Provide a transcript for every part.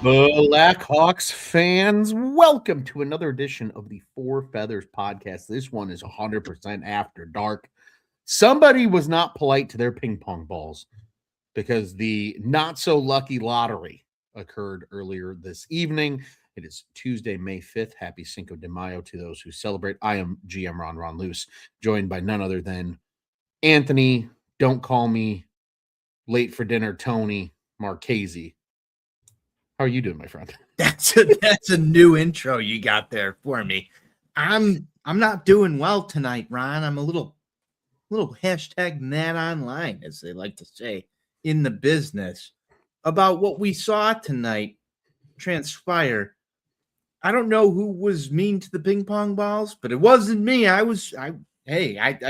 Blackhawks fans, welcome to another edition of the Four Feathers podcast. This one is 100% after dark. Somebody was not polite to their ping pong balls because the not so lucky lottery occurred earlier this evening. It is Tuesday, May 5th. Happy Cinco de Mayo to those who celebrate. I am GM Ron Luce, joined by none other than Anthony, don't call me late for dinner, Tony Marchese. How are you doing, my friend? That's a new intro you got there for me. I'm not doing well tonight, Ron. I'm a little hashtag mad online, as they like to say in the business, about what we saw tonight transpire. I don't know who was mean to the ping pong balls, but it wasn't me. I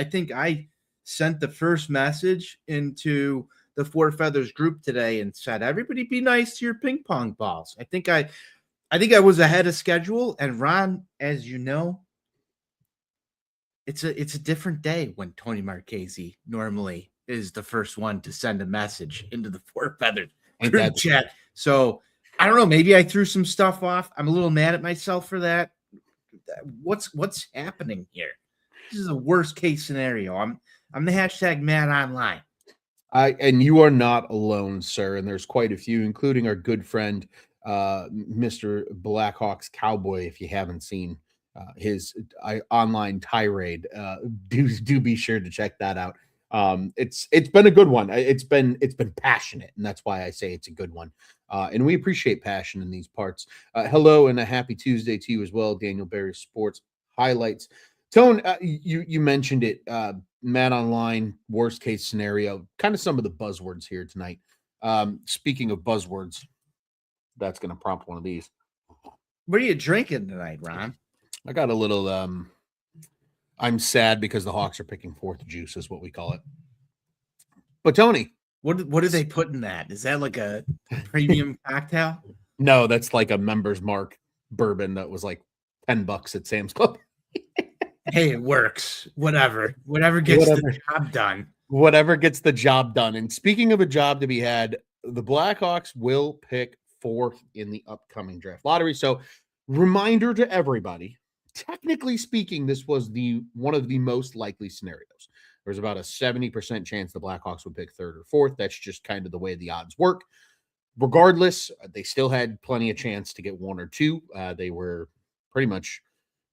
think I sent the first message into the Four Feathers group today and said, everybody be nice to your ping pong balls. I think I was ahead of schedule. And Ron, as you know, it's a different day when Tony Marchese normally is the first one to send a message into the Four Feathers group chat. So I don't know, maybe I threw some stuff off. I'm a little mad at myself for that. What's happening here? This is a worst case scenario. I'm the hashtag mad online. And you are not alone, sir. And there's quite a few, including our good friend, Mr. Blackhawks Cowboy. If you haven't seen his online tirade, do be sure to check that out. It's been a good one. It's been passionate, and that's why I say it's a good one. And we appreciate passion in these parts. Hello, and a happy Tuesday to you as well, Daniel Barry Sports Highlights. Tone, you mentioned it. Matt Online, worst case scenario, kind of some of the buzzwords here tonight. Speaking of buzzwords, that's going to prompt one of these. What are you drinking tonight, Ron? I got a little, I'm sad because the Hawks are picking fourth juice is what we call it. But Tony. What do they put in that? Is that like a premium cocktail? No, that's like a Members Mark bourbon that was like $10 at Sam's Club. Hey, it works. Whatever gets the job done. Whatever gets the job done. And speaking of a job to be had, the Blackhawks will pick fourth in the upcoming draft lottery. So, reminder to everybody, technically speaking, this was one of the most likely scenarios. There's about a 70% chance the Blackhawks would pick third or fourth. That's just kind of the way the odds work. Regardless, they still had plenty of chance to get one or two. They were pretty much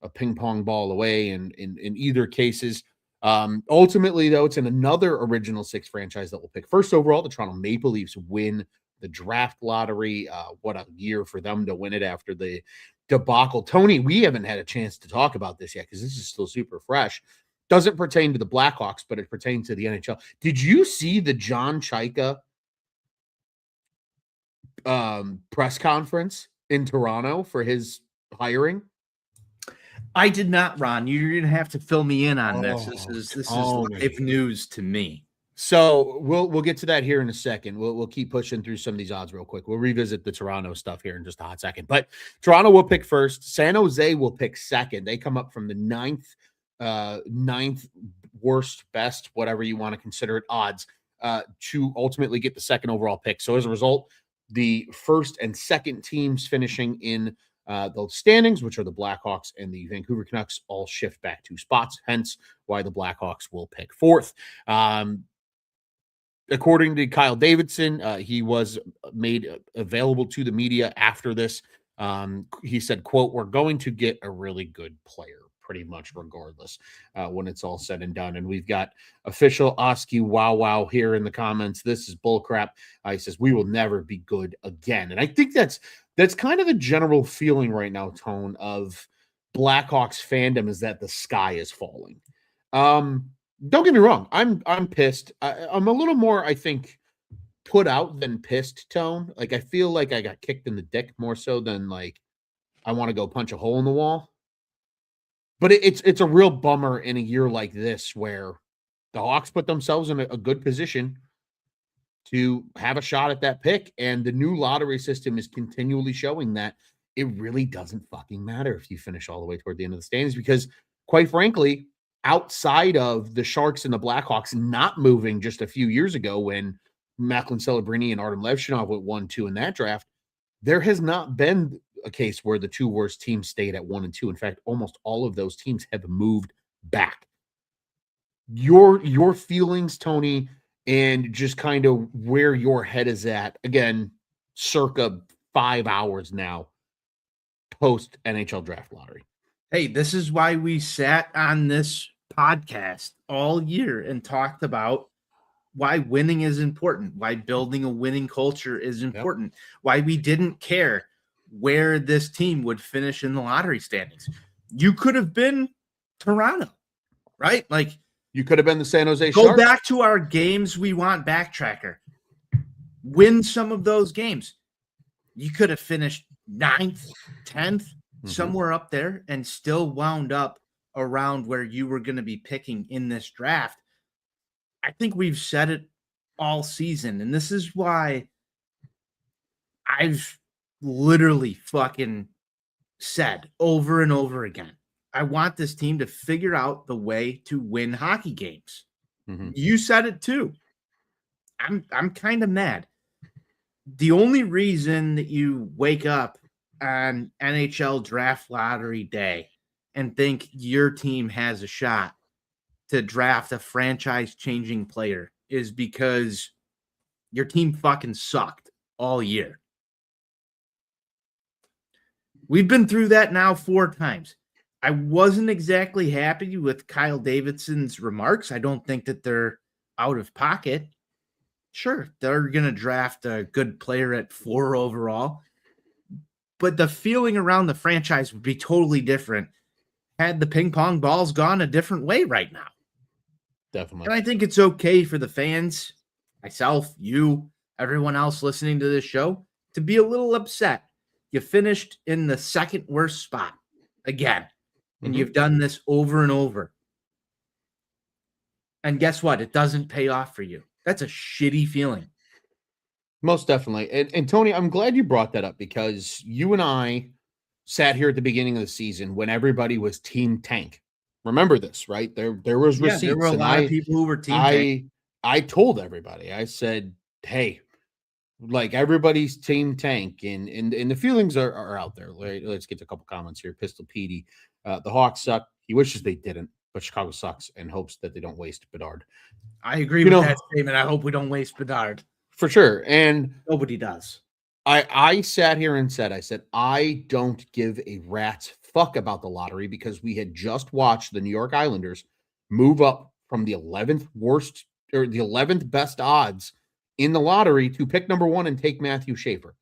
a ping pong ball away in either cases. Ultimately, though, it's in another Original Six franchise that will pick first overall. The Toronto Maple Leafs win the draft lottery. What a year for them to win it after the debacle. Tony, we haven't had a chance to talk about this yet because this is still super fresh. Doesn't pertain to the Blackhawks, but it pertains to the NHL. Did you see the John Chayka press conference in Toronto for his hiring? I did not, Ron. You're going to have to fill me in on this. This is live news to me. So we'll get to that here in a second. We'll keep pushing through some of these odds real quick. We'll revisit the Toronto stuff here in just a hot second. But Toronto will pick first. San Jose will pick second. They come up from the ninth worst, best, whatever you want to consider it, odds to ultimately get the second overall pick. So as a result, the first and second teams finishing in the standings, which are the Blackhawks and the Vancouver Canucks, all shift back 2 spots, hence why the Blackhawks will pick fourth. According to Kyle Davidson, he was made available to the media after this. He said, quote, "We're going to get a really good player pretty much regardless when it's all said and done." And we've got official Oski Wow here in the comments. This is bullcrap. He says, "We will never be good again." And I think that's kind of the general feeling right now, Tone, of Blackhawks fandom, is that the sky is falling. Don't get me wrong. I'm pissed. I'm a little more, I think, put out than pissed, Tone. Like, I feel like I got kicked in the dick more so than like I want to go punch a hole in the wall. But it's a real bummer in a year like this where the Hawks put themselves in a good position to have a shot at that pick. And the new lottery system is continually showing that it really doesn't fucking matter if you finish all the way toward the end of the standings, because quite frankly, outside of the Sharks and the Blackhawks not moving just a few years ago when Macklin Celebrini and Artem Levshunov went 1-2 in that draft, There has not been a case where the two worst teams stayed at 1 and 2. In fact, almost all of those teams have moved back. Your feelings, Tony, and just kind of where your head is at, again, circa 5 hours now post NHL Draft Lottery. Hey, this is why we sat on this podcast all year and talked about why winning is important, why building a winning culture is important, why we didn't care where this team would finish in the lottery standings. You could have been Toronto, right? Like, you could have been the San Jose go Sharks. back to our games we want backtracker. Win some of those games. You could have finished 9th, 10th, somewhere up there, and still wound up around where you were going to be picking in this draft. I think we've said it all season, and this is why I've literally fucking said over and over again, I want this team to figure out the way to win hockey games. You said it too. I'm kind of mad. The only reason that you wake up on NHL Draft Lottery Day and think your team has a shot to draft a franchise-changing player is because your team fucking sucked all year. We've been through that now 4 times. I wasn't exactly happy with Kyle Davidson's remarks. I don't think that they're out of pocket. Sure, they're going to draft a good player at 4 overall, but the feeling around the franchise would be totally different had the ping pong balls gone a different way right now. Definitely. And I think it's okay for the fans, myself, you, everyone else listening to this show, to be a little upset. You finished in the second worst spot again, and you've done this over and over. And guess what? It doesn't pay off for you. That's a shitty feeling. Most definitely. And Tony, I'm glad you brought that up because you and I sat here at the beginning of the season when everybody was Team Tank. Remember this, right? There was receipts. There were a lot of people who were Team Tank. I told everybody, I said, hey, like everybody's Team Tank, and the feelings are out there. Let's get to a couple comments here. Pistol Petey, the Hawks suck. He wishes they didn't, but Chicago sucks and hopes that they don't waste Bedard. I agree with that statement. I hope we don't waste Bedard. For sure. And nobody does. I sat here and said, I don't give a rat's fuck about the lottery because we had just watched the New York Islanders move up from the 11th worst or the 11th best odds in the lottery to pick number 1 and take Matthew Schaefer.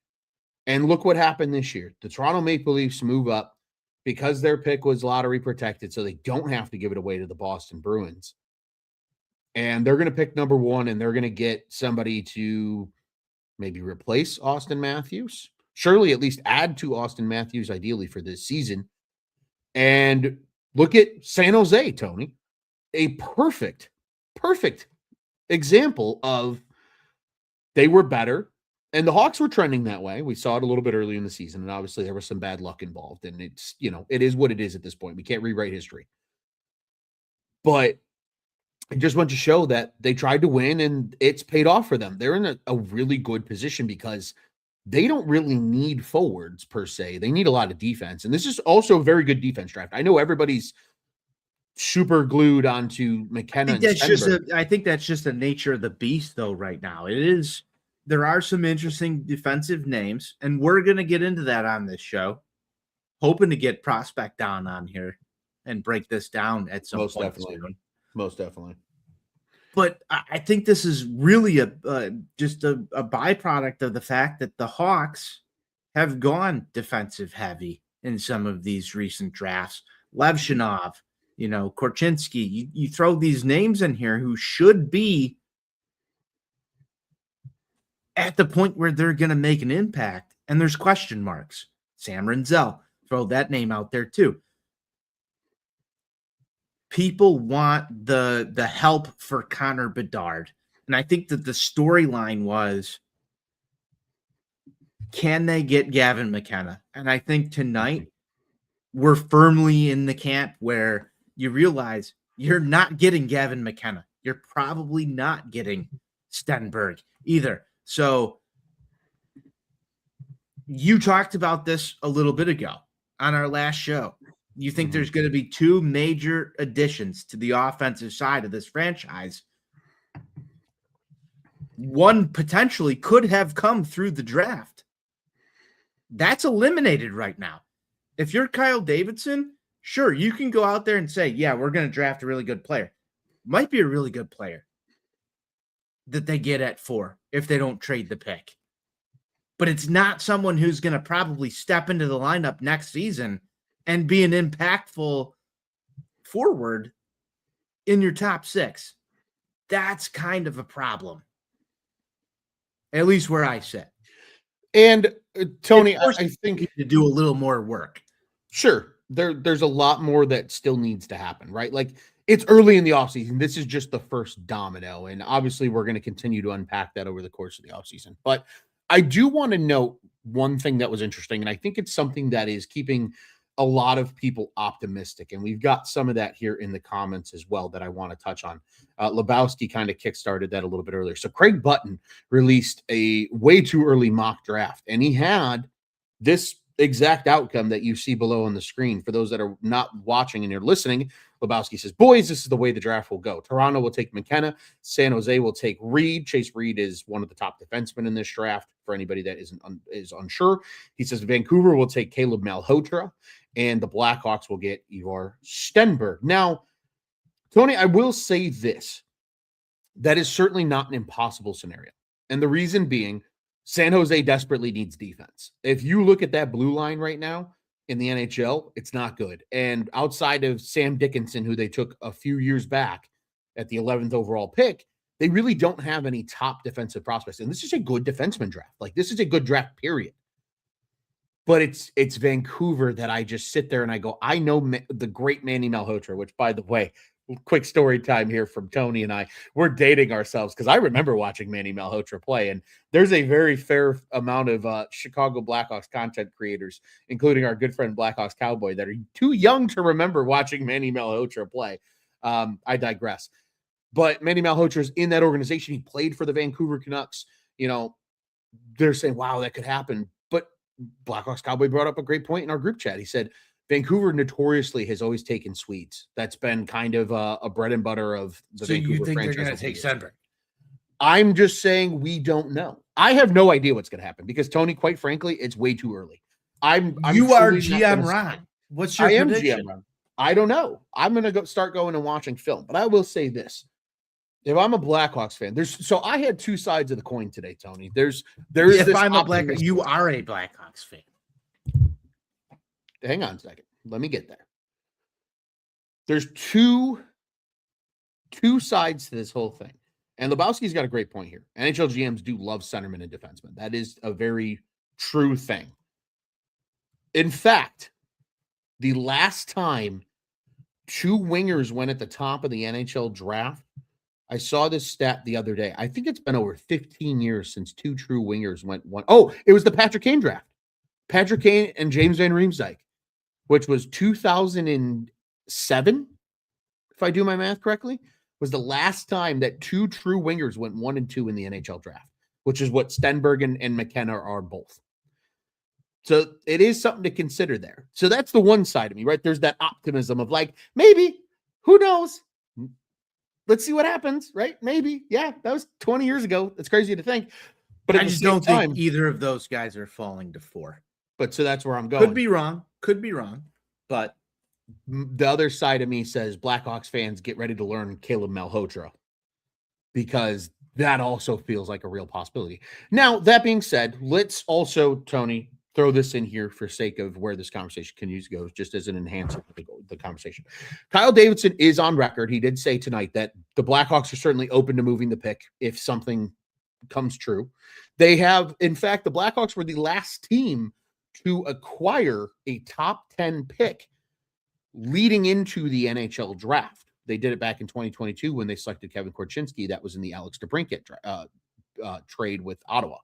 And look what happened this year. The Toronto Maple Leafs move up because their pick was lottery protected, so they don't have to give it away to the Boston Bruins. And they're going to pick number 1, and they're going to get somebody to maybe replace Austin Matthews. Surely at least add to Austin Matthews, ideally, for this season. And look at San Jose, Tony. A perfect example of they were better. And the Hawks were trending that way. We saw it a little bit early in the season. And obviously there was some bad luck involved. And it's, it is what it is at this point. We can't rewrite history. But it just went to show that they tried to win and it's paid off for them. They're in a really good position because they don't really need forwards per se. They need a lot of defense. And this is also a very good defense draft. I know everybody's super glued onto McKenna. I think that's just the nature of the beast though right now. It is. There are some interesting defensive names, and we're going to get into that on this show. Hoping to get Prospect Down on here and break this down at some point soon. Most definitely. But I think this is really just a byproduct of the fact that the Hawks have gone defensive heavy in some of these recent drafts. Levshinov, Korchinski, you throw these names in here who should be at the point where they're going to make an impact, and there's question marks. Sam Renzel, throw that name out there too. People want the help for Connor Bedard. And I think that the storyline was, can they get Gavin McKenna? And I think tonight we're firmly in the camp where you realize you're not getting Gavin McKenna. You're probably not getting Stenberg either. So You talked about this a little bit ago on our last show. You think Mm-hmm. there's going to be two major additions to the offensive side of this franchise. One potentially could have come through the draft. That's eliminated right now. If you're Kyle Davidson, sure, you can go out there and say, yeah, we're going to draft a really good player. Might be a really good player that they get at 4 if they don't trade the pick. But it's not someone who's going to probably step into the lineup next season and be an impactful forward in your top 6. That's kind of a problem, at least where I sit. And Tony, I think to do a little more work. Sure, there's a lot more that still needs to happen, right? Like, it's early in the offseason. This is just the first domino, and obviously we're going to continue to unpack that over the course of the offseason. But I do want to note one thing that was interesting, and I think it's something that is keeping a lot of people optimistic, and we've got some of that here in the comments as well that I want to touch on. Lebowski kind of kickstarted that a little bit earlier. So Craig Button released a way too early mock draft, and he had this exact outcome that you see below on the screen. For those that are not watching and you're listening, Lebowski says, boys, this is the way the draft will go. Toronto will take McKenna. San Jose will take Reed. Chase Reed is one of the top defensemen in this draft. For anybody that is unsure, he says Vancouver will take Caleb Malhotra, and the Blackhawks will get Igor Stenberg. Now, Tony, I will say this. That is certainly not an impossible scenario. And the reason being, San Jose desperately needs defense. If you look at that blue line right now in the NHL, it's not good. And outside of Sam Dickinson, who they took a few years back at the 11th overall pick, they really don't have any top defensive prospects. And this is a good defenseman draft. Like, this is a good draft, period. But it's Vancouver that I just sit there and I go, I know the great Manny Malhotra, which, by the way, quick story time here from Tony and I. We're dating ourselves because I remember watching Manny Malhotra play, and there's a very fair amount of Chicago Blackhawks content creators, including our good friend Blackhawks Cowboy, that are too young to remember watching Manny Malhotra play. I digress. But Manny Malhotra is in that organization. He played for the Vancouver Canucks. You know, they're saying, wow, that could happen. But Blackhawks Cowboy brought up a great point in our group chat. He said, Vancouver notoriously has always taken Swedes. That's been kind of a bread and butter of the Vancouver franchise. So you think they're going to take Stenberg? I'm just saying we don't know. I have no idea what's going to happen because, Tony, quite frankly, it's way too early. You are GM Ron. What's your prediction? GM Ron. I don't know. I'm going to start going and watching film. But I will say this. If I'm a Blackhawks fan, so I had two sides of the coin today, Tony. There's if I'm a Blackhawks, you are a Blackhawks fan. Hang on a second. Let me get there. There's two sides to this whole thing. And Lebowski's got a great point here. NHL GMs do love centermen and defensemen. That is a very true thing. In fact, the last time two wingers went at the top of the NHL draft, I saw this stat the other day. I think it's been over 15 years since two true wingers went one. Oh, it was the Patrick Kane draft. Patrick Kane and James Van Riemsdyk, which was 2007, if I do my math correctly, was the last time that two true wingers went 1 and 2 in the NHL draft, which is what Stenberg and McKenna are both. So it is something to consider there. So that's the one side of me, right? There's that optimism of like, maybe, who knows? Let's see what happens, right? Maybe. Yeah, that was 20 years ago. That's crazy to think. But I just don't think either of those guys are falling to 4. But so that's where I'm going. Could be wrong. But the other side of me says Blackhawks fans get ready to learn Caleb Malhotra because that also feels like a real possibility. Now, that being said, let's also, Tony, throw this in here for sake of where this conversation continues to go, just as an enhancer to the conversation. Kyle Davidson is on record. He did say tonight that the Blackhawks are certainly open to moving the pick if something comes true. They have, in fact, the Blackhawks were the last team to acquire a top 10 pick leading into the NHL draft. They did it back in 2022 when they selected Kevin Korchinski. That was in the Alex DeBrincat trade with Ottawa.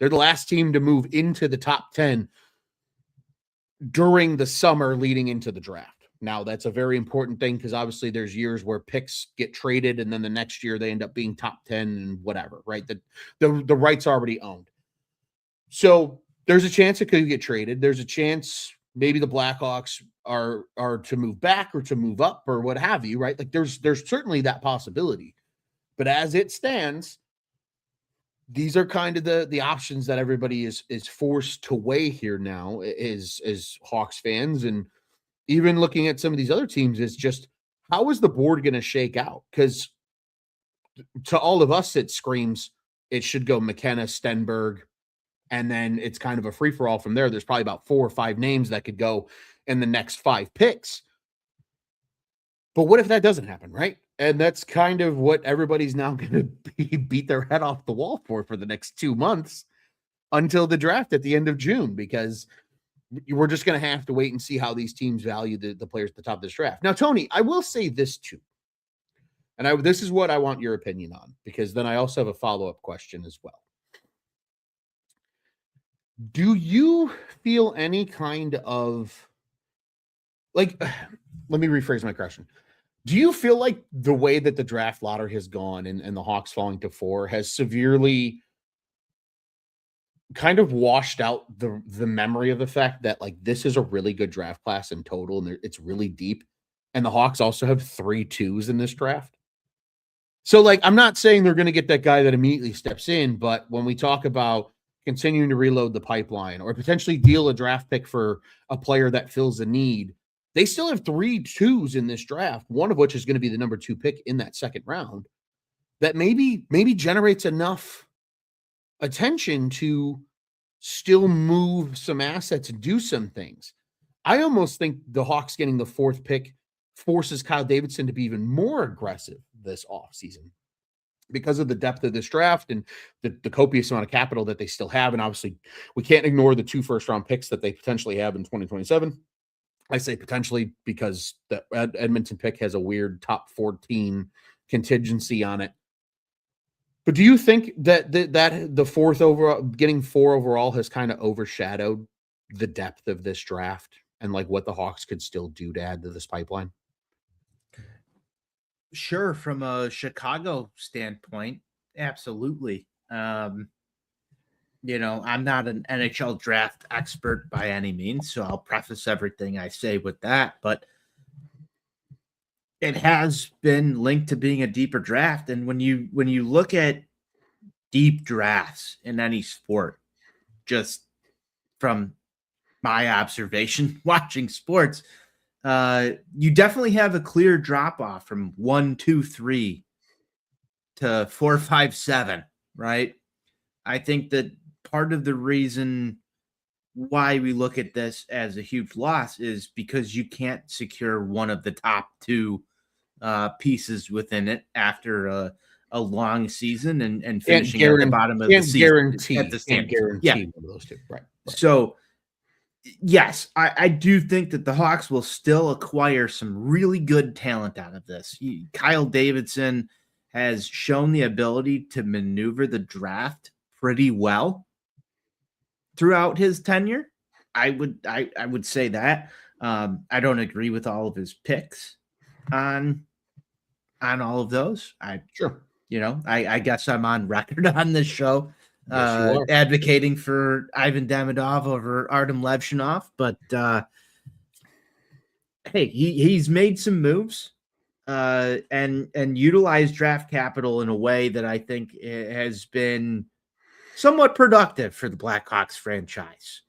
They're the last team to move into the top 10 during the summer leading into the draft. Now, that's a very important thing because obviously there's years where picks get traded and then the next year they end up being top 10 and whatever, right? The rights are already owned. So there's a chance it could get traded. There's a chance maybe the Blackhawks are to move back or to move up or what have you, right? Like there's certainly that possibility. But as it stands, these are kind of the options that everybody is forced to weigh here now is Hawks fans. And even looking at some of these other teams, is just how is the board going to shake out? Because to all of us, it screams it should go McKenna, Stenberg, and then it's kind of a free for all from there. There's probably about 4 or 5 names that could go in the next 5 picks. But what if that doesn't happen, right? And that's kind of what everybody's now going to beat their head off the wall for the next 2 months until the draft at the end of June, because we're just going to have to wait and see how these teams value the players at the top of this draft. Now, Tony, I will say this too. And this is what I want your opinion on, because then I also have a follow-up question as well. Do you feel any kind of let me rephrase my question. Do you feel like the way that the draft lottery has gone and the Hawks falling to 4 has severely kind of washed out the memory of the fact that like this is a really good draft class in total and it's really deep, and the Hawks also have 3 2s in this draft? So like, I'm not saying they're going to get that guy that immediately steps in, but when we talk about continuing to reload the pipeline or potentially deal a draft pick for a player that fills a need, they still have 3 2s in this draft, one of which is going to be the number 2 pick in that second round, that maybe generates enough attention to still move some assets and do some things. I almost think the Hawks getting the 4th pick forces Kyle Davidson to be even more aggressive this offseason because of the depth of this draft and the copious amount of capital that they still have. And obviously we can't ignore the 2 first-round picks that they potentially have in 2027. I say potentially because the Edmonton pick has a weird top 14 contingency on it. But do you think that the 4th overall, getting 4 overall, has kind of overshadowed the depth of this draft and like what the Hawks could still do to add to this pipeline? Sure, from a Chicago standpoint, absolutely. I'm not an NHL draft expert by any means, so I'll preface everything I say with that, but it has been linked to being a deeper draft. And when you look at deep drafts in any sport, just from my observation watching sports, you definitely have a clear drop off from 1, 2, 3 to 4, 5, 7, right? I think that part of the reason why we look at this as a huge loss is because you can't secure one of the top 2 pieces within it after a long season and finishing at the bottom of the season. Can't guarantee one of those 2. Right. So yes, I do think that the Hawks will still acquire some really good talent out of this. Kyle Davidson has shown the ability to maneuver the draft pretty well throughout his tenure. I would say that. I don't agree with all of his picks on all of those. I guess I'm on record on this show advocating for Ivan Demidov over Artem Levshinov, but hey, he's made some moves and utilized draft capital in a way that I think has been somewhat productive for the Blackhawks franchise.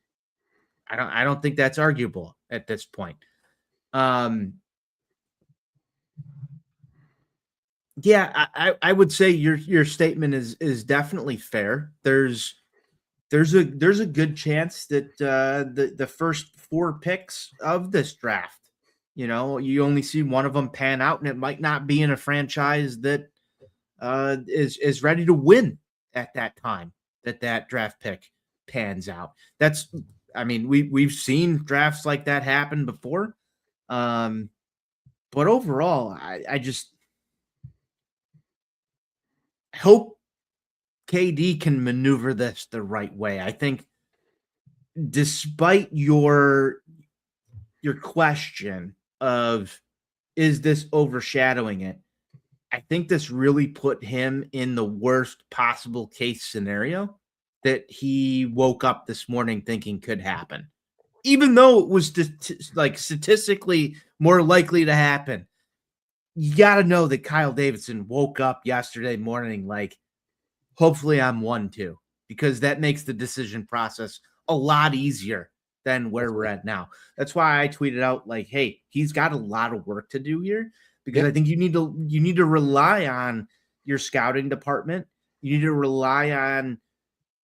I don't think that's arguable at this point. Yeah, I would say your statement is definitely fair. There's a good chance that the first 4 picks of this draft, you only see one of them pan out, and it might not be in a franchise that is ready to win at that time that draft pick pans out. We've seen drafts like that happen before. But overall, I just hope KD can maneuver this the right way. I think despite your question of is this overshadowing it, I think this really put him in the worst possible case scenario that he woke up this morning thinking could happen, even though it was like statistically more likely to happen. You got to know that Kyle Davidson woke up yesterday morning like, hopefully I'm 1-2, because that makes the decision process a lot easier than where we're at now. That's why I tweeted out like, hey, he's got a lot of work to do here, because I think you need to rely on your scouting department. You need to rely on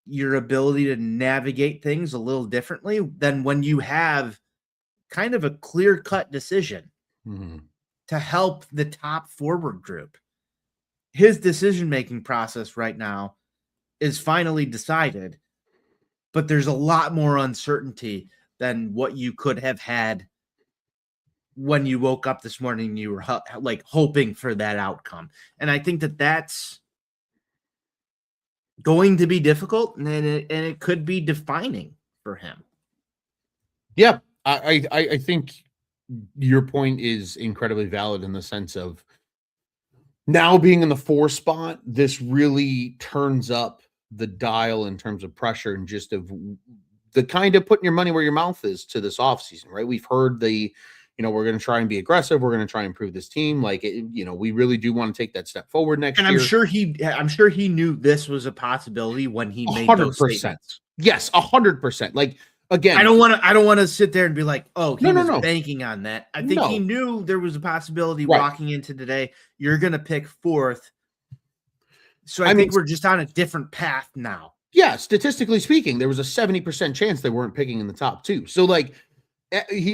your ability to navigate things a little differently than when you have kind of a clear-cut decision to help the top forward group. His decision-making process right now is finally decided, but there's a lot more uncertainty than what you could have had when you woke up this morning and you were like hoping for that outcome. And I think that that's going to be difficult, and it could be defining for him. Yeah, I think your point is incredibly valid in the sense of now being in the 4 spot, this really turns up the dial in terms of pressure and just of the kind of putting your money where your mouth is to this offseason, right? We've heard we're going to try and be aggressive. We're going to try and improve this team. Like, we really do want to take that step forward next year. And I'm sure he knew this was a possibility when he made 100%. those statements. Yes, 100%. Like, again, I don't want to sit there and be like, oh, he was no. banking on that. I think he knew there was a possibility walking into today. You're going to pick 4th. So I think we're just on a different path now. Yeah, statistically speaking, there was a 70% chance they weren't picking in the top 2. So, like,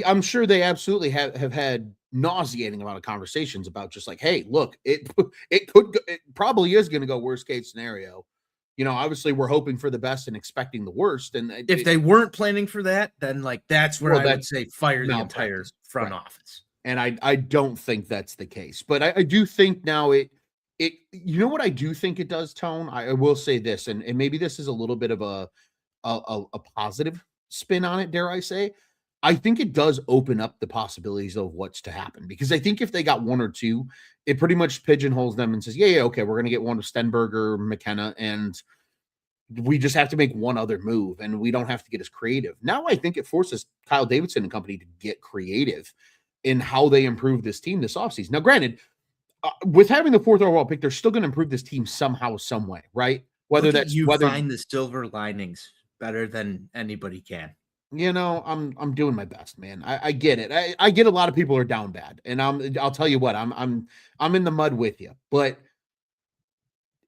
I'm sure they absolutely have had nauseating amount of conversations about just like, hey, look, it probably is going to go worst case scenario. Obviously we're hoping for the best and expecting the worst. And if they weren't planning for that, then like that's where I would say fire the entire front office. And I don't think that's the case, but I do think now what I do think it does, Tone. I will say this, and maybe this is a little bit of a positive spin on it, dare I say. I think it does open up the possibilities of what's to happen, because I think if they got 1 or 2, it pretty much pigeonholes them and says, yeah, okay, we're going to get one of Stenberger, McKenna, and we just have to make one other move, and we don't have to get as creative. Now I think it forces Kyle Davidson and company to get creative in how they improve this team this offseason. Now, granted, with having the 4th overall pick, they're still going to improve this team somehow, some way, right? Whether find the silver linings better than anybody can. I'm doing my best, man. I get it. I get a lot of people are down bad, and I'll tell you what, I'm in the mud with you, but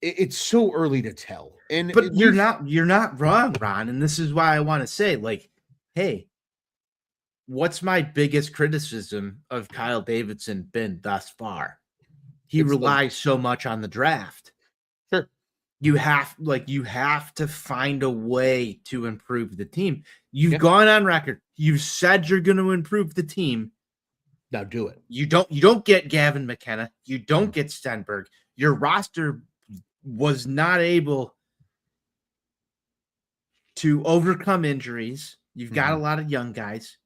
it's so early to tell. But you're not wrong, Ron. And this is why I want to say, like, hey, what's my biggest criticism of Kyle Davidson been thus far? He relies so much on the draft. Sure. You have to find a way to improve the team. You've gone on record. You've said you're going to improve the team. Now do it. You don't get Gavin McKenna. You don't get Stenberg. Your roster was not able to overcome injuries. You've got a lot of young guys.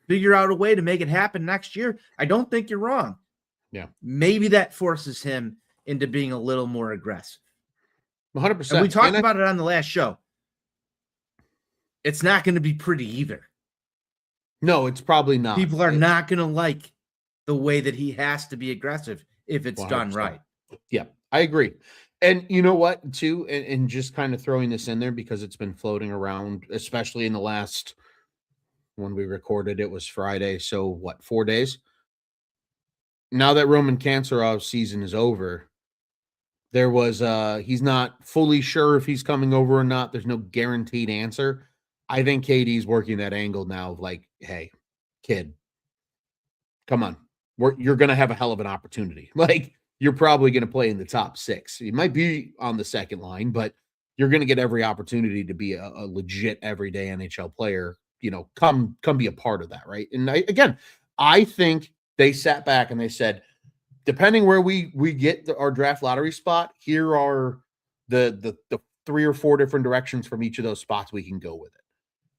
Figure out a way to make it happen next year. I don't think you're wrong. Yeah. Maybe that forces him into being a little more aggressive. 100%. And we talked about it on the last show. It's not going to be pretty either. No, it's probably not. People are not going to like the way that he has to be aggressive if it's 100%. Done right. Yeah, I agree. And you know what, too, and just kind of throwing this in there because it's been floating around, especially in the last, when we recorded, it was Friday. So 4 days? Now that Roman Kancerov's season is over, there was he's not fully sure if he's coming over or not. There's no guaranteed answer. I think KD's working that angle now of like, hey, kid, come on. You're going to have a hell of an opportunity. Like, you're probably going to play in the top 6. You might be on the second line, but you're going to get every opportunity to be a legit everyday NHL player. Come be a part of that, right? And I think they sat back and they said, depending where we get our draft lottery spot, here are the 3 or 4 different directions from each of those spots we can go with it.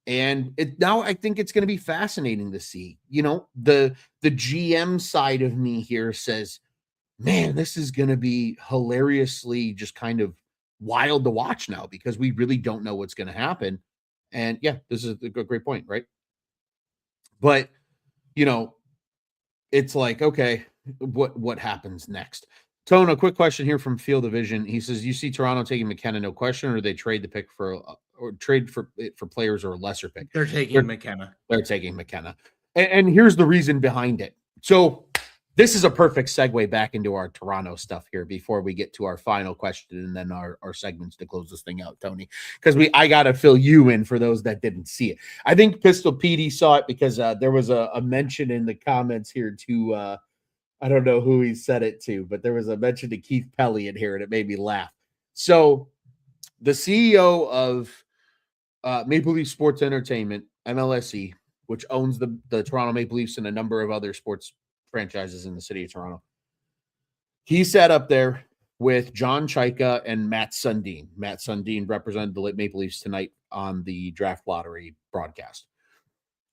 And now I think it's going to be fascinating to see. The GM side of me here says, man, this is going to be hilariously just kind of wild to watch now because we really don't know what's going to happen. And yeah, this is a great point, right? But it's like, okay, what happens next? Tone, a quick question here from Field of Vision. He says, you see Toronto taking McKenna, no question, or they trade the pick for players or a lesser pick? They're taking McKenna. They're taking McKenna. And here's the reason behind it. So this is a perfect segue back into our Toronto stuff here before we get to our final question and then our segments to close this thing out, Tony, because I got to fill you in for those that didn't see it. I think Pistol Petey saw it because there was a mention in the comments here to I don't know who he said it to, but there was a mention to Keith Pelly in here and it made me laugh. So the CEO of Maple Leaf Sports Entertainment, MLSE, which owns the Toronto Maple Leafs and a number of other sports franchises in the city of Toronto. He sat up there with John Chaika and Matt Sundin. Matt Sundin represented the Maple Leafs tonight on the Draft Lottery broadcast.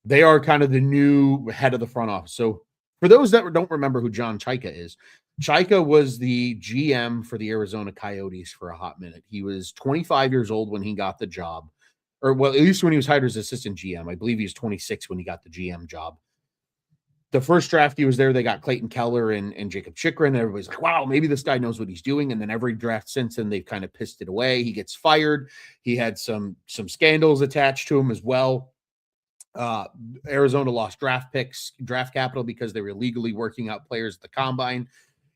They are kind of the new head of the front office. So for those that don't remember who John Chaika is, Chaika was the GM for the Arizona Coyotes for a hot minute. He was 25 years old when he got the job, or well, at least when he was hired as assistant GM. I believe he was 26 when he got the GM job. The first draft he was there, they got Clayton Keller and Jacob Chychrun. Everybody's like, wow, maybe this guy knows what he's doing. And then every draft since then, they've kind of pissed it away. He gets fired. He had some scandals attached to him as well. Arizona lost draft capital because they were illegally working out players at the combine.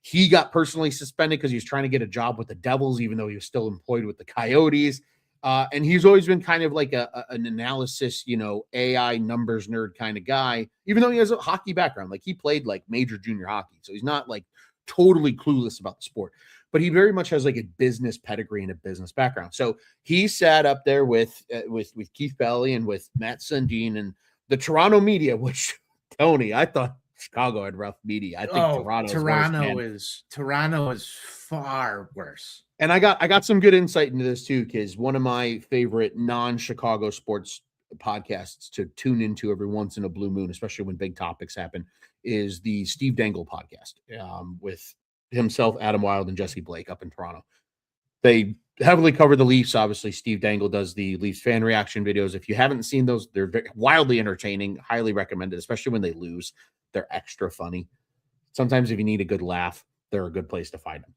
He got personally suspended because he was trying to get a job with the Devils, even though he was still employed with the Coyotes. And he's always been kind of like an analysis, AI numbers nerd kind of guy, even though he has a hockey background. Like he played like major junior hockey. So he's not like totally clueless about the sport, but he very much has like a business pedigree and a business background. So he sat up there with Keith Pelly and with Matt Sundin and the Toronto media, which Tony, I thought Chicago had rough media. I think Toronto is far worse. And I got some good insight into this too, because one of my favorite non-Chicago sports podcasts to tune into every once in a blue moon, especially when big topics happen, is the Steve Dangle podcast with himself, Adam Wilde, and Jesse Blake up in Toronto. They heavily cover the Leafs. Obviously, Steve Dangle does the Leafs fan reaction videos. If you haven't seen those, they're wildly entertaining. Highly recommended, especially when they lose. They're extra funny. Sometimes if you need a good laugh, they're a good place to find them.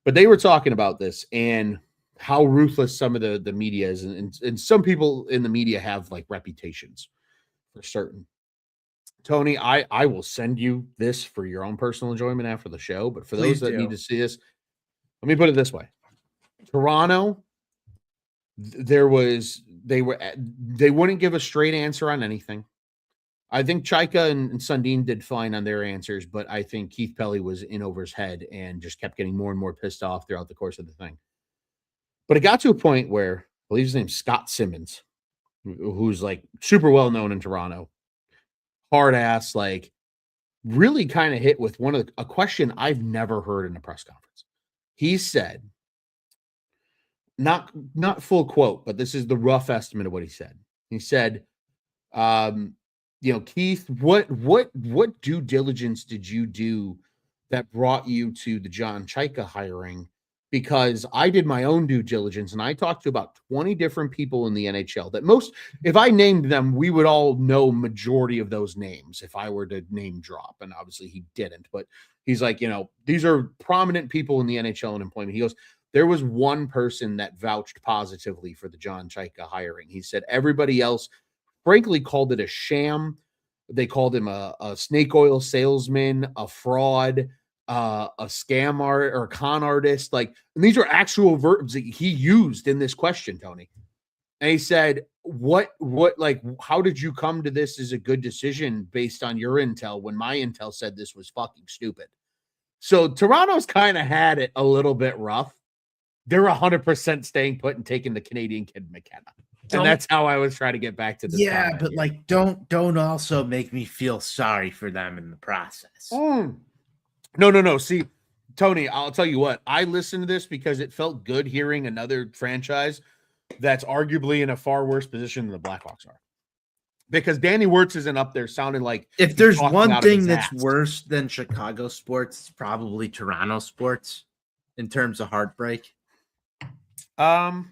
But they were talking about this and how ruthless some of the media is. And some people in the media have like reputations for certain. Tony, I will send you this for your own personal enjoyment after the show. But for those that need to see this, let me put it this way. Toronto, they wouldn't give a straight answer on anything. I think Chaika and Sundin did fine on their answers, but I think Keith Pelly was in over his head and just kept getting more and more pissed off throughout the course of the thing. But it got to a point where, I believe his name's Scott Simmons, who's like super well known in Toronto, hard ass, like really kind of hit with a question I've never heard in a press conference. He said, not full quote, but this is the rough estimate of what he said. He said, Keith, what due diligence did you do that brought you to the John Chaika hiring? Because I did my own due diligence and I talked to about 20 different people in the NHL that if I named them, we would all know majority of those names if I were to name drop. And obviously he didn't, but he's like, these are prominent people in the NHL and employment. He goes, there was one person that vouched positively for the John Chaika hiring. He said everybody else frankly called it a sham. They called him a snake oil salesman, a fraud, a scam art or a con artist. And these are actual verbs that he used in this question, Tony. And he said, how did you come to this as a good decision based on your intel when my intel said this was fucking stupid? So Toronto's kind of had it a little bit rough. They're 100% staying put and taking the Canadian kid McKenna. And that's how I was trying to get back to this. Yeah, but don't also make me feel sorry for them in the process. No. See, Tony, I'll tell you what. I listened to this because it felt good hearing another franchise that's arguably in a far worse position than the Blackhawks are. Because Danny Wirtz isn't up there sounding like if there's one thing that's worse than Chicago sports, it's probably Toronto sports in terms of heartbreak. Um,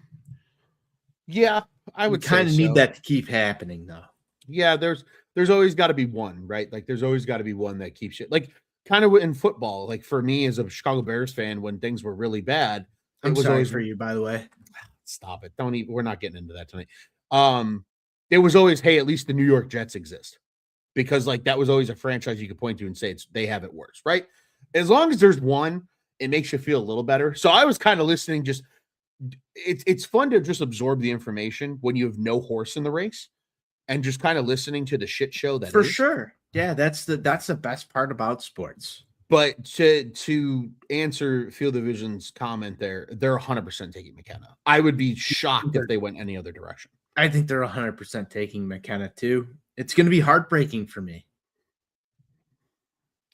yeah, I We would say kind of need so. that to keep happening, though. Yeah, there's always got to be one, right? Like there's always got to be one that keeps it like kind of in football. Like for me as a Chicago Bears fan, when things were really bad, it I'm was sorry always for you, by the way. stop it. Don't even. We're not getting into that tonight. It was always, hey, at least the New York Jets exist because like that was always a franchise you could point to and say they have it worse, right? As long as there's one, it makes you feel a little better. So I was kind of listening. Just it's fun to just absorb the information when you have no horse in the race and just kind of listening to the shit show that For is. sure. Yeah, that's the best part about sports. But to answer Field Division's comment there, they're 100% taking McKenna. I would be shocked if they went any other direction. I think they're 100% taking McKenna too. It's going to be heartbreaking for me.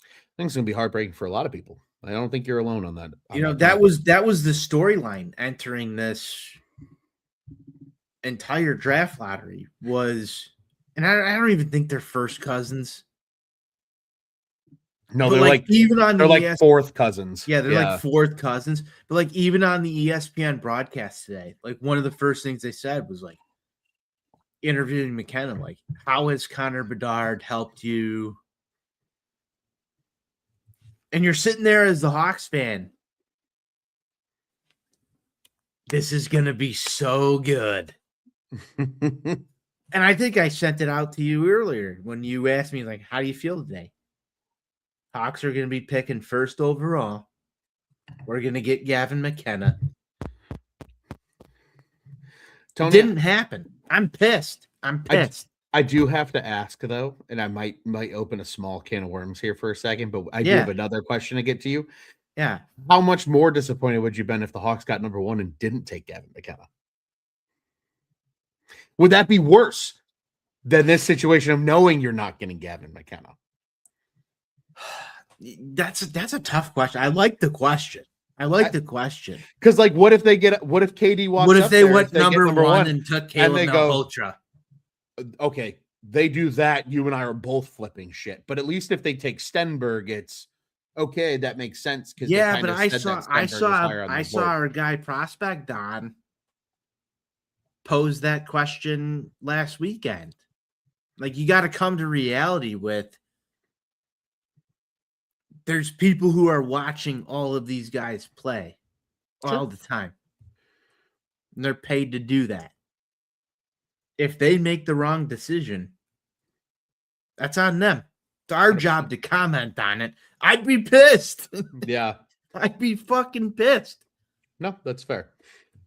I think it's going to be heartbreaking for a lot of people. I don't think you're alone on that. That was the storyline entering this entire draft lottery was, and I don't even think they're first cousins. No, but they're like even on they're like fourth cousins. Yeah, they're like fourth cousins. But like even on the ESPN broadcast today, like one of the first things they said was like interviewing McKenna, like, how has Connor Bedard helped you? And you're sitting there as the Hawks fan. This is gonna be so good. And I think I sent it out to you earlier when you asked me, like, how do you feel today? Hawks are going to be picking first overall. We're going to get Gavin McKenna. Tony, it didn't happen. I'm pissed. I do have to ask, though, and I might open a small can of worms here for a second, but I do have another question to get to you. Yeah. How much more disappointed would you have been if the Hawks got number one and didn't take Gavin McKenna? Would that be worse than this situation of knowing you're not getting Gavin McKenna? That's a tough question. I like the question. The question. Because like, what if KD walks? What if they went number one and took Caleb Malhotra? Okay, they do that. You and I are both flipping shit. But at least if they take Stenberg, it's okay. That makes sense. Because but I saw our guy prospect Don pose that question last weekend. Like, you got to come to reality with. There's people who are watching all of these guys play all the time. And they're paid to do that. If they make the wrong decision, that's on them. It's our job to comment on it. I'd be pissed. Yeah. I'd be fucking pissed. No, that's fair.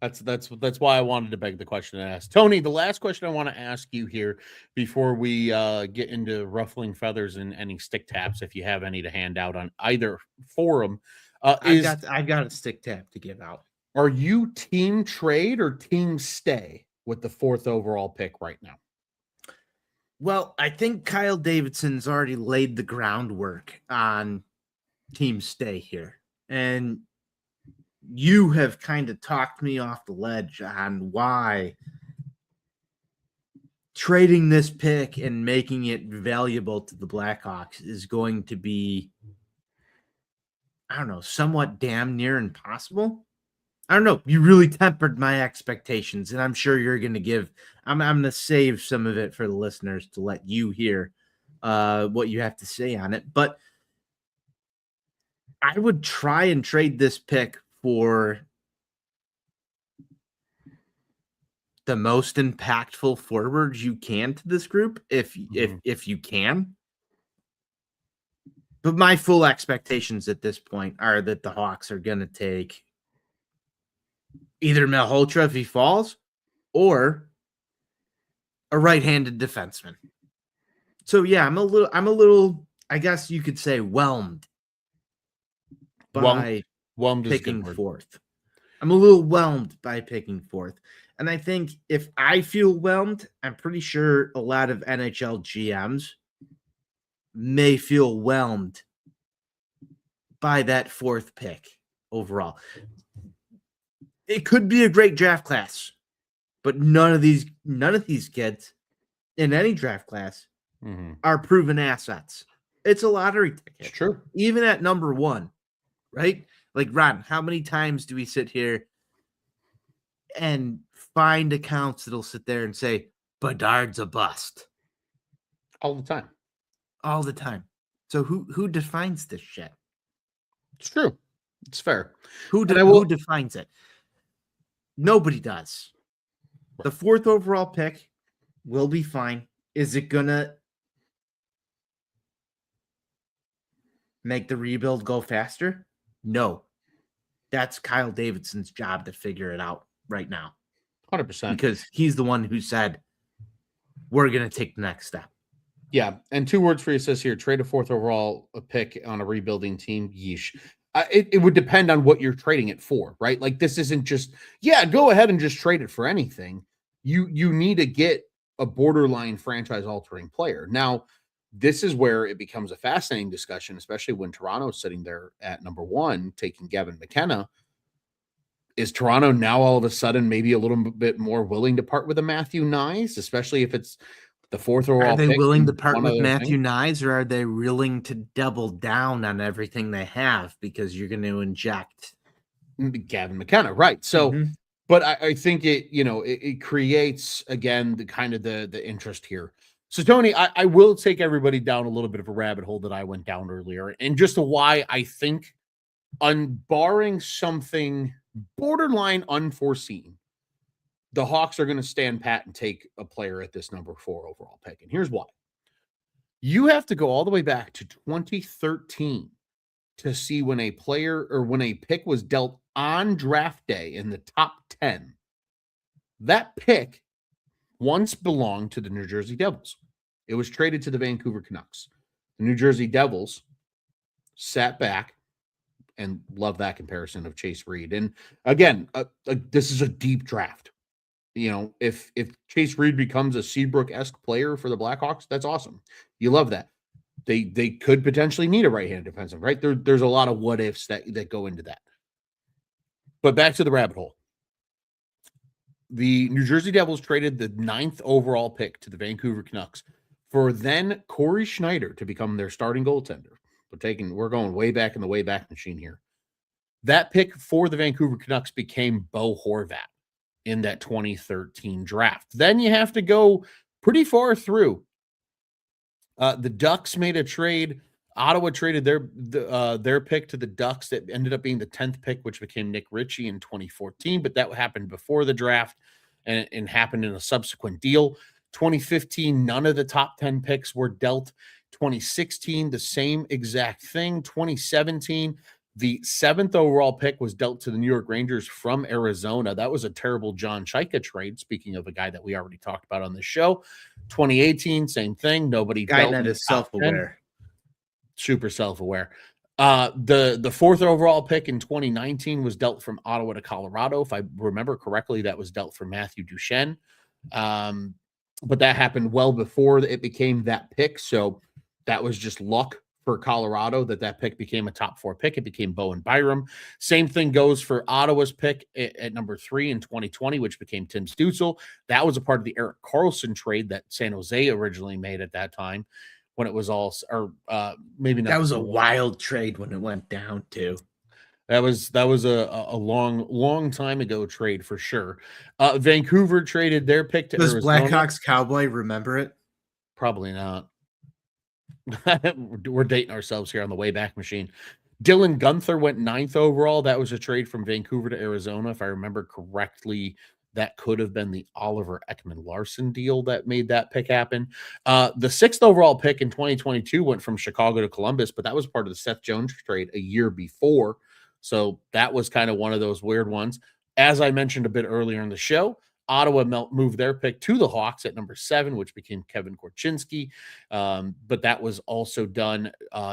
That's why I wanted to beg the question and ask. Tony, the last question I want to ask you here before we get into ruffling feathers and any stick taps, if you have any to hand out on either forum, I've got a stick tap to give out. Are you team trade or team stay with the 4th overall pick right now? Well, I think Kyle Davidson's already laid the groundwork on team stay here. And you have kind of talked me off the ledge on why trading this pick and making it valuable to the Blackhawks is going to be, I don't know, somewhat damn near impossible. I don't know. You really tempered my expectations, and I'm sure you're going to give. I'm going to save some of it for the listeners to let you hear what you have to say on it. But I would try and trade this pick for the most impactful forwards you can to this group, if you can. But my full expectations at this point are that the Hawks are going to take either Malhotra if he falls, or a right-handed defenseman. So yeah, I'm a little, I guess you could say, whelmed by picking 4th. I'm a little whelmed by picking 4th. And I think if I feel whelmed, I'm pretty sure a lot of NHL GMs may feel whelmed by that 4th pick overall. It could be a great draft class, but none of these kids in any draft class are proven assets. It's a lottery ticket. It's true. Even at number 1, right? Like, Ron, how many times do we sit here and find accounts that'll sit there and say Bedard's a bust all the time. all the time. So who defines this shit? It's true. It's fair. Who defines it? Nobody does. The 4th overall pick will be fine. Is it gonna make the rebuild go faster? No. That's Kyle Davidson's job to figure it out right now. 100%. Because he's the one who said, we're going to take the next step. Yeah. And 2 words for you says here, trade a 4th overall pick on a rebuilding team. Yeesh. It would depend on what you're trading it for, right? Like this isn't just, go ahead and just trade it for anything. You need to get a borderline franchise altering player. Now, this is where it becomes a fascinating discussion, especially when Toronto's sitting there at number 1, taking Gavin McKenna. Is Toronto now all of a sudden maybe a little bit more willing to part with a Matthew Knies, especially if it's the 4th overall pick? Are they willing to part with Matthew Knies, or are they willing to double down on everything they have because you're going to inject Gavin McKenna? Right. So, but I think it creates, again, the kind of the interest here. So, Tony, I will take everybody down a little bit of a rabbit hole that I went down earlier, and just to why I think, barring something borderline unforeseen, the Hawks are going to stand pat and take a player at this number 4 overall pick. And here's why. You have to go all the way back to 2013 to see when a player or when a pick was dealt on draft day in the top 10. That pick once belonged to the New Jersey Devils. It was traded to the Vancouver Canucks. The New Jersey Devils sat back and love that comparison of Chase Reed. And again, this is a deep draft. If Chase Reed becomes a Seabrook-esque player for the Blackhawks, that's awesome. You love that. They could potentially need a right-handed defenseman, right? There's a lot of what ifs that go into that. But back to the rabbit hole. The New Jersey Devils traded the 9th overall pick to the Vancouver Canucks for then Corey Schneider to become their starting goaltender. We're going way back in the way back machine here. That pick for the Vancouver Canucks became Bo Horvat in that 2013 draft. Then you have to go pretty far through. The Ducks made a trade. Ottawa traded their pick to the Ducks that ended up being the 10th pick, which became Nick Ritchie in 2014. But that happened before the draft and happened in a subsequent deal. 2015, none of the top 10 picks were dealt. 2016, the same exact thing. 2017, the 7th overall pick was dealt to the New York Rangers from Arizona. That was a terrible John Chaika trade, speaking of a guy that we already talked about on this show. 2018, same thing. Nobody guy dealt. that is self-aware. Super self-aware. The 4th overall pick in 2019 was dealt from Ottawa to Colorado. If I remember correctly, that was dealt for Matthew Duchene. But that happened well before it became that pick. So that was just luck for Colorado that pick became a top 4 pick. It became Bowen Byram. Same thing goes for Ottawa's pick at number 3 in 2020, which became Tim Stützle. That was a part of the Erik Karlsson trade that San Jose originally made at that time when it was all, or maybe not. That was a wild trade when it went down too. That was a long time ago trade for sure. Vancouver traded their pick to Does Arizona. Blackhawks Cowboy remember it? Probably not. We're dating ourselves here on the way back machine. Dylan Gunther went 9th overall. That was a trade from Vancouver to Arizona. If I remember correctly, that could have been the Oliver Ekman-Larsson deal that made that pick happen. The 6th overall pick in 2022 went from Chicago to Columbus, but that was part of the Seth Jones trade a year before. So that was kind of one of those weird ones. As I mentioned a bit earlier in the show, Ottawa moved their pick to the Hawks at number 7, which became Kevin Korchinski. But that was also done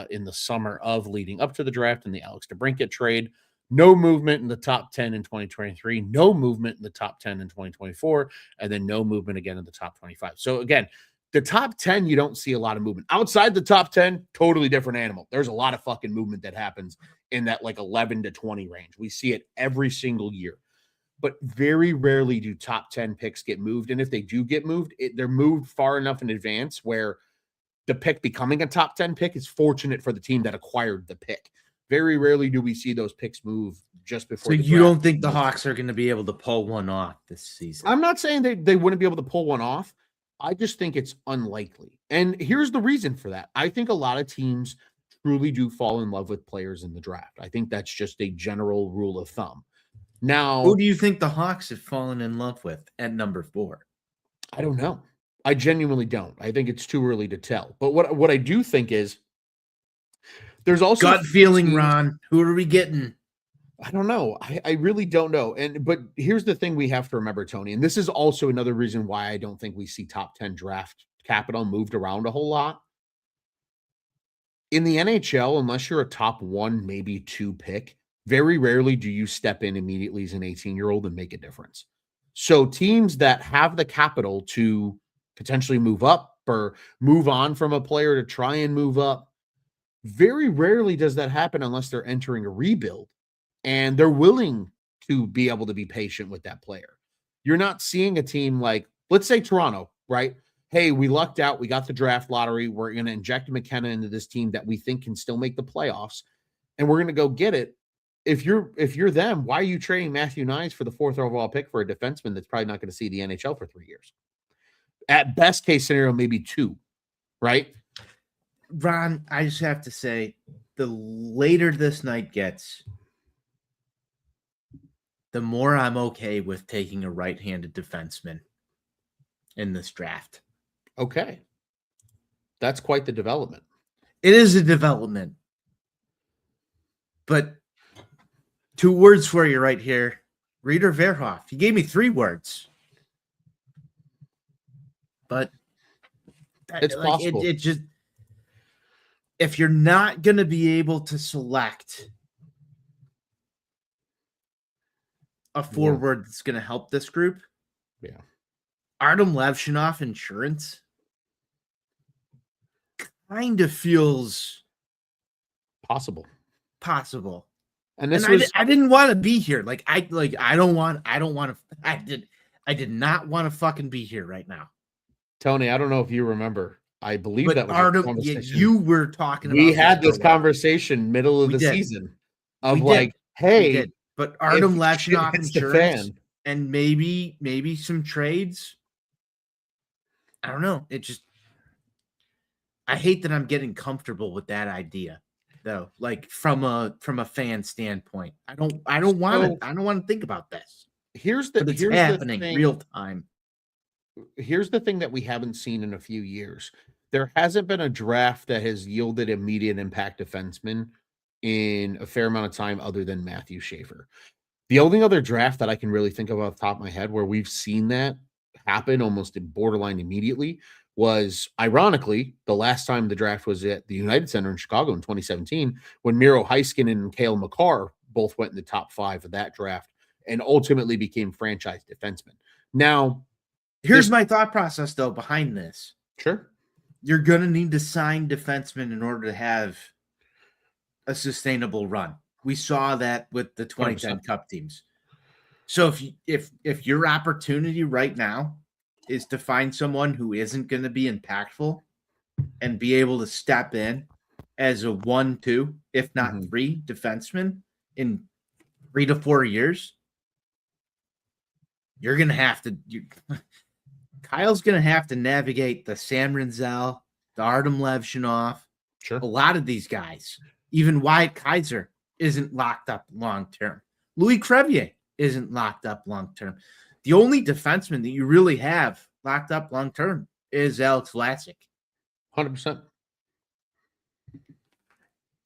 in the summer of leading up to the draft in the Alex DeBrincat trade. No movement in the top 10 in 2023, no movement in the top 10 in 2024, and then no movement again in the top 25. So again, the top 10, you don't see a lot of movement. Outside the top 10, totally different animal. There's a lot of fucking movement that happens in that like 11 to 20 range. We see it every single year. But very rarely do top 10 picks get moved. And if they do get moved, they're moved far enough in advance where the pick becoming a top 10 pick is fortunate for the team that acquired the pick. Very rarely do we see those picks move just So before. you don't think the Hawks are going to be able to pull one off this season? I'm not saying they wouldn't be able to pull one off. I just think it's unlikely. And here's the reason for that. I think a lot of teams truly do fall in love with players in the draft. I think that's just a general rule of thumb. Now, who do you think the Hawks have fallen in love with at number 4? I don't know. I genuinely don't. I think it's too early to tell. But what I do think is there's also gut feeling, Ron. Who are we getting? I don't know. I really don't know. But here's the thing we have to remember, Tony, and this is also another reason why I don't think we see top 10 draft capital moved around a whole lot. In the NHL, unless you're a top 1, maybe 2 pick, very rarely do you step in immediately as an 18-year-old and make a difference. So teams that have the capital to potentially move up or move on from a player to try and move up, very rarely does that happen unless they're entering a rebuild and they're willing to be able to be patient with that player. You're not seeing a team like, let's say Toronto, right? Hey, we lucked out. We got the draft lottery. We're going to inject McKenna into this team that we think can still make the playoffs, and we're going to go get it. If you're them, why are you trading Matthew Nyes for the 4th overall pick for a defenseman that's probably not going to see the NHL for 3 years? At best case scenario, maybe 2, right? Ron, I just have to say, the later this night gets, the more I'm okay with taking a right-handed defenseman in this draft. Okay. That's quite the development. It is a development. But 2 words for you right here. Reader Verhoff. He gave me 3 words. But it's possible. It just, if you're not going to be able to select a forward that's going to help this group, Artem Levshunov insurance kind of feels possible. And I didn't want to be here. I did not want to fucking be here right now. Tony, I don't know if you remember. I believe but that was Artem, a conversation. you were talking about. We had this conversation middle of the season of hey, but Artem Levshunov insurance and maybe some trades. I don't know. I hate that I'm getting comfortable with that idea, though. Like from a fan standpoint, I don't want to think about this. Here's happening real time. Here's the thing that we haven't seen in a few years. There hasn't been a draft that has yielded immediate impact defensemen in a fair amount of time other than Matthew Schaefer. The only other draft that I can really think of off the top of my head where we've seen that happen almost borderline immediately was, ironically, the last time the draft was at the United Center in Chicago in 2017 when Miro Heiskanen and Cale Makar both went in the top 5 of that draft and ultimately became franchise defensemen. Now, here's my thought process, though, behind this. Sure. You're going to need to sign defensemen in order to have a sustainable run. We saw that with the 2010 100%. Cup teams. So if your opportunity right now is to find someone who isn't going to be impactful and be able to step in as a 1-2, if not 3 defenseman in 3 to 4 years, you're going to have to Kyle's going to have to navigate the Sam Rinzel, the Artem Levshunov, a lot of these guys. Even Wyatt Kaiser isn't locked up long-term. Louis Crevier isn't locked up long-term. The only defenseman that you really have locked up long-term is Alex Vlasic. 100%.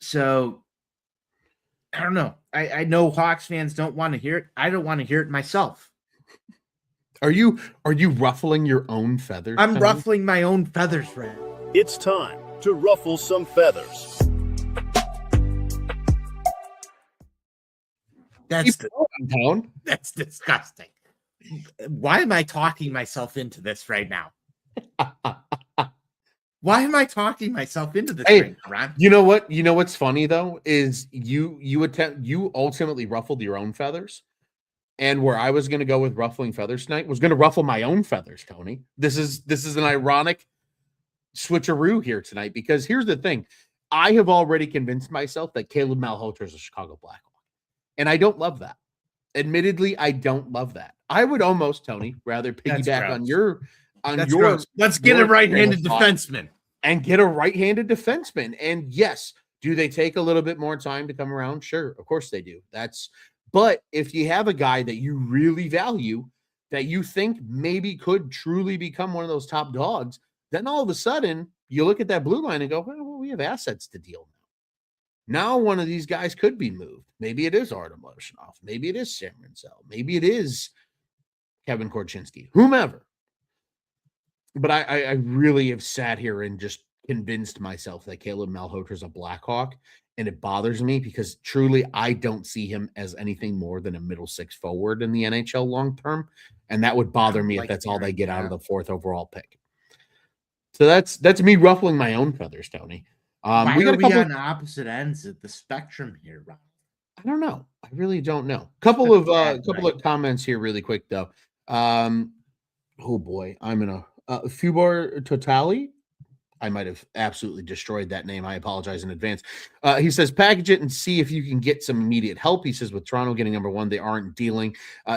So, I don't know. I know Hawks fans don't want to hear it. I don't want to hear it myself. Are you ruffling your own feathers? I'm ruffling my own feathers, Red. It's time to ruffle some feathers. That's disgusting. Why am I talking myself into this right now? Why am I talking myself into this right now, Ron? You know what? You know what's funny though is you ultimately ruffled your own feathers. And where I was going to go with ruffling feathers tonight was going to ruffle my own feathers, Tony. This is an ironic switcheroo here tonight because here's the thing. I have already convinced myself that Caleb Malhotra is a Chicago Blackhawk. And I don't love that. Admittedly, I don't love that. I would almost, Tony, rather That's piggyback gross. on That's your gross. Let's get a your right-handed thought defenseman. and get a right-handed defenseman. And yes, do they take a little bit more time to come around? Sure, of course they do. But if you have a guy that you really value, that you think maybe could truly become one of those top dogs, then all of a sudden you look at that blue line and go, well, we have assets to deal now. Now one of these guys could be moved. Maybe it is Artem Levshunov. Maybe it is Sam Rinsell. Maybe it is Kevin Korchinski, whomever. But I really have sat here and just convinced myself that Caleb Malhotra's a Blackhawk, and it bothers me because truly I don't see him as anything more than a middle six forward in the NHL long term, and that would bother me if that's all they get out of the 4th overall pick. So that's me ruffling my own feathers, Tony. Why are we on opposite ends of the spectrum here, Rob? I don't know. I really don't know. Couple of comments here, really quick though. Oh boy, I'm in a Fubor Totali. I might have absolutely destroyed that name. I apologize in advance. He says, package it and see if you can get some immediate help. He says, with Toronto getting number 1, they aren't dealing.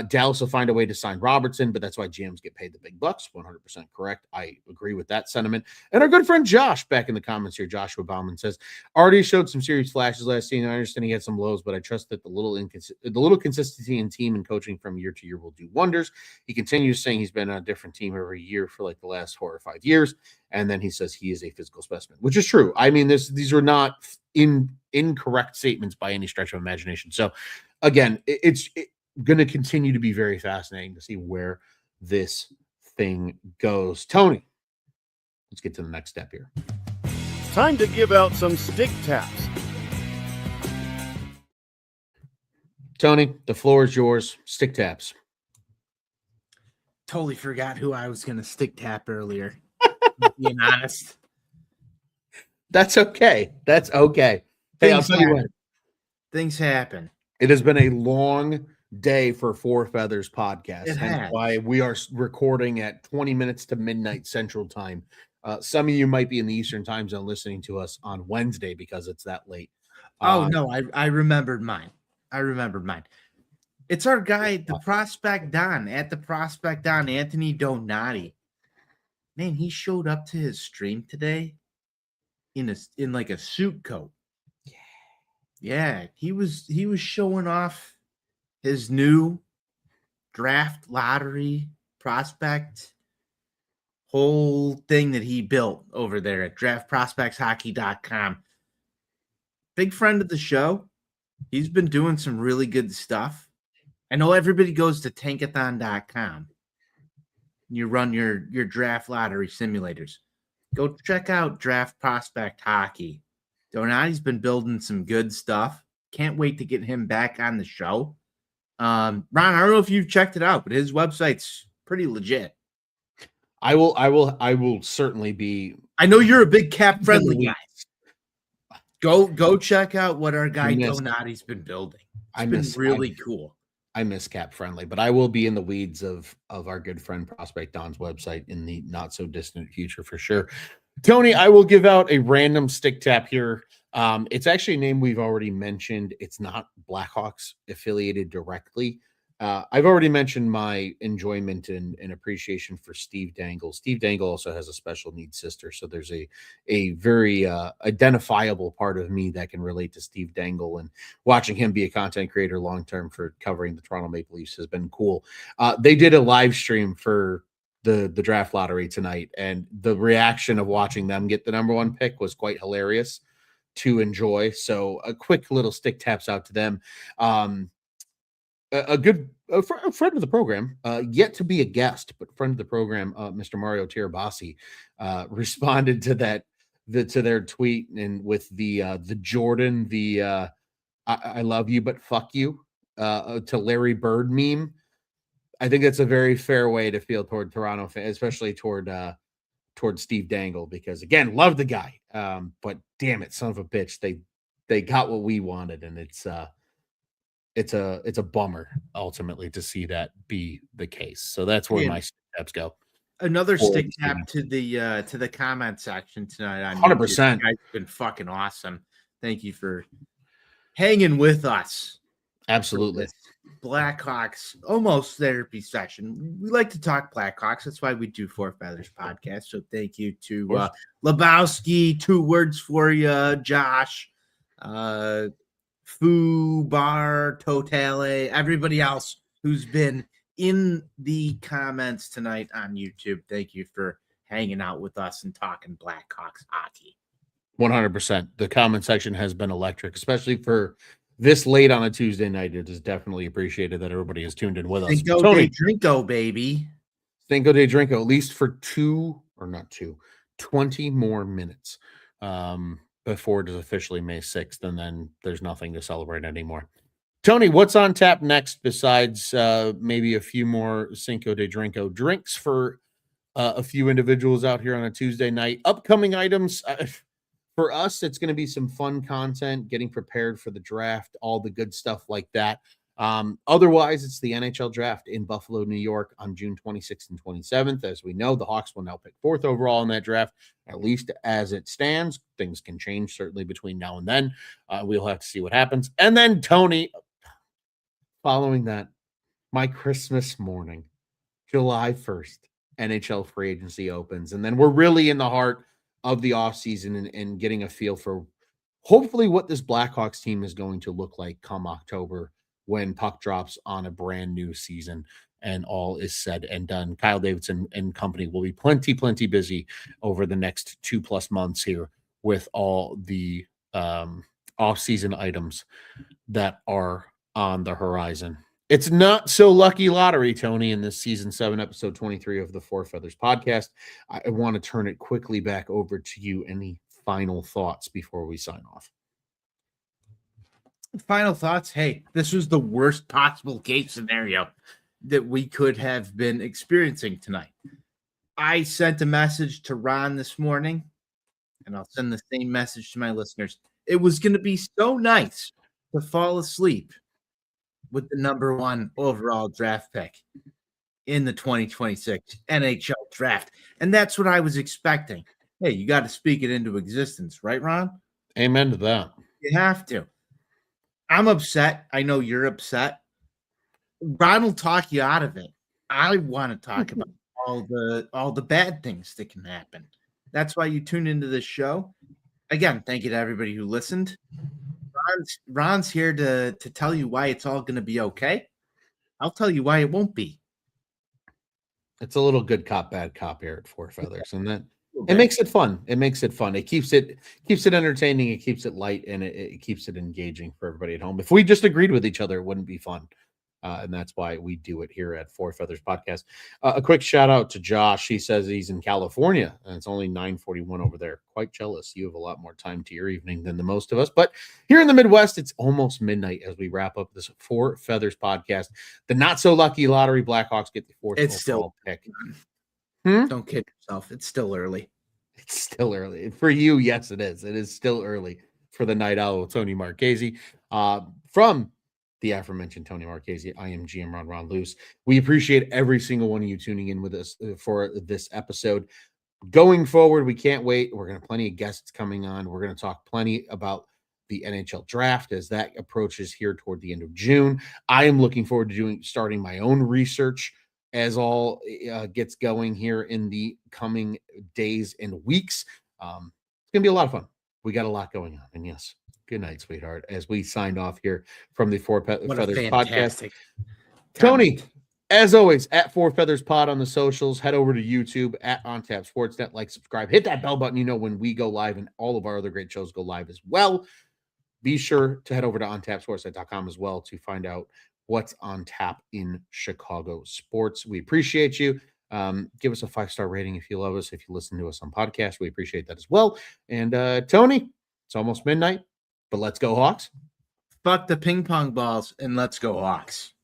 Dallas will find a way to sign Robertson, but that's why GMs get paid the big bucks. 100% correct. I agree with that sentiment. And our good friend Josh, back in the comments here, Joshua Bauman says, already showed some serious flashes last season. I understand he had some lows, but I trust that the little consistency in team and coaching from year to year will do wonders. He continues saying he's been on a different team every year for like the last 4 or 5 years. And then he says he is a physical specimen, which is true. I mean, these are not incorrect statements by any stretch of imagination. So, again, it's going to continue to be very fascinating to see where this thing goes. Tony, let's get to the next step here. Time to give out some stick taps. Tony, the floor is yours. Stick taps. Totally forgot who I was going to stick tap earlier. Being honest. That's okay. That's okay. Hey, I'll tell you what. Things happen. It has been a long day for Four Feathers podcast. Hence why we are recording at 20 minutes to midnight Central Time. Some of you might be in the Eastern Time Zone listening to us on Wednesday because it's that late. No, I remembered mine. It's our guy, the Prospect Don, at the Prospect Don, Anthony Donati. Man, he showed up to his stream today in like a suit coat. Yeah, he was showing off his new draft lottery prospect whole thing that he built over there at draftprospectshockey.com. Big friend of the show. He's been doing some really good stuff. I know everybody goes to tankathon.com. You run your draft lottery simulators. Go check out Draft Prospect Hockey. Donati's been building some good stuff. Can't wait to get him back on the show. Ron, I don't know if you've checked it out, but his website's pretty legit. I will certainly be. I know you're a big cap friendly guy. Go check out what our guy Donati's been building. It's been really cool. I miss cap friendly, but I will be in the weeds of our good friend Prospect Don's website in the not so distant future for sure. Tony, I will give out a random stick tap here. It's actually a name we've already mentioned. It's not Blackhawks affiliated directly. I've already mentioned my enjoyment and appreciation for Steve Dangle. Steve Dangle also has a special needs sister, so there's a very identifiable part of me that can relate to Steve Dangle, and watching him be a content creator long-term for covering the Toronto Maple Leafs has been cool. They did a live stream for the draft lottery tonight, and the reaction of watching them get the number 1 pick was quite hilarious to enjoy. So a quick little stick taps out to them. A friend of the program, yet to be a guest, but friend of the program, Mr. Mario Tirabassi, responded to to their tweet, and with the Jordan, I love you but fuck you to Larry Bird meme. I think that's a very fair way to feel toward Toronto fans, especially toward Steve Dangle, because again, love the guy, but damn it, son of a bitch, they got what we wanted, and it's a bummer ultimately to see that be the case. So that's where my steps go. Another stick tap to the comment section tonight on 100%. It's been fucking awesome. Thank you for hanging with us. Absolutely. this Blackhawks almost therapy session. We like to talk Blackhawks. That's why we do Four Feathers podcast. So thank you to Lebowski, 2 words for you, Josh, Foo, Bar, Totale, everybody else who's been in the comments tonight on YouTube. Thank you for hanging out with us and talking Blackhawks hockey. 100%. The comment section has been electric, especially for this late on a Tuesday night. It is definitely appreciated that everybody has tuned in with us. Cinco Tony, de Drinko, baby. Cinco de Drinko, at least for 20 more minutes before it is officially May 6th, and then there's nothing to celebrate anymore. Tony, what's on tap next besides maybe a few more Cinco de Drinko drinks for a few individuals out here on a Tuesday night? Upcoming items. For us, it's going to be some fun content, getting prepared for the draft, all the good stuff like that. Otherwise, it's the NHL Draft in Buffalo, New York on June 26th and 27th. As we know, the Hawks will now pick 4th overall in that draft, at least as it stands. Things can change certainly between now and then. We'll have to see what happens. And then, Tony, following that, my Christmas morning, July 1st, NHL free agency opens. And then we're really in the heart of the offseason and getting a feel for hopefully what this Blackhawks team is going to look like come October when puck drops on a brand new season and all is said and done. Kyle Davidson and company will be plenty busy over the next 2+ months here with all the off-season items that are on the horizon. It's not so lucky lottery, Tony, in this season 7, episode 23 of the Four Feathers podcast. I want to turn it quickly back over to you. Any final thoughts before we sign off? Final thoughts. Hey, this was the worst possible case scenario that we could have been experiencing tonight. I sent a message to Ron this morning, and I'll send the same message to my listeners. It was going to be so nice to fall asleep with the number 1 overall draft pick in the 2026 NHL draft. And that's what I was expecting. Hey, you got to speak it into existence, right, Ron? Amen to that. You have to. I'm upset. I know you're upset. Ron will talk you out of it. I want to talk about all the bad things that can happen. That's why you tune into this show. Again, thank you to everybody who listened. Ron's here to tell you why it's all going to be okay. I'll tell you why it won't be. It's a little good cop, bad cop here at Four Feathers, and that it makes it fun. It makes it fun. It keeps it entertaining. It keeps it light, and it keeps it engaging for everybody at home. If we just agreed with each other, it wouldn't be fun. And that's why we do it here at Four Feathers Podcast. A quick shout out to Josh. He says he's in California, and it's only 9:41 over there. Quite jealous. You have a lot more time to your evening than the most of us. But here in the Midwest, it's almost midnight as we wrap up this Four Feathers Podcast. The not-so-lucky lottery Blackhawks get the 4th overall pick. Don't kid yourself. It's still early. It's still early. For you, yes, it is. It is still early for the Night Owl, Tony Marchese. From the aforementioned Tony Marchese, I am GM Ron Luce. We appreciate every single one of you tuning in with us for this episode. Going forward, we can't wait. We're going to have plenty of guests coming on. We're going to talk plenty about the NHL draft as that approaches here toward the end of June. I am looking forward to starting my own research as all gets going here in the coming days and weeks. It's going to be a lot of fun. We got a lot going on. And yes, good night, sweetheart, as we signed off here from the Four Feathers Podcast. Tony, as always, at Four Feathers Pod on the socials. Head over to YouTube at OnTap Sportsnet. Like, subscribe, hit that bell button. You know when we go live, and all of our other great shows go live as well. Be sure to head over to OnTapSportsnet.com as well to find out what's on tap in Chicago sports. We appreciate you. Give us a 5-star rating if you love us. If you listen to us on podcast, we appreciate that as well. And Tony, it's almost midnight, but let's go Hawks. Fuck the ping pong balls and let's go Hawks.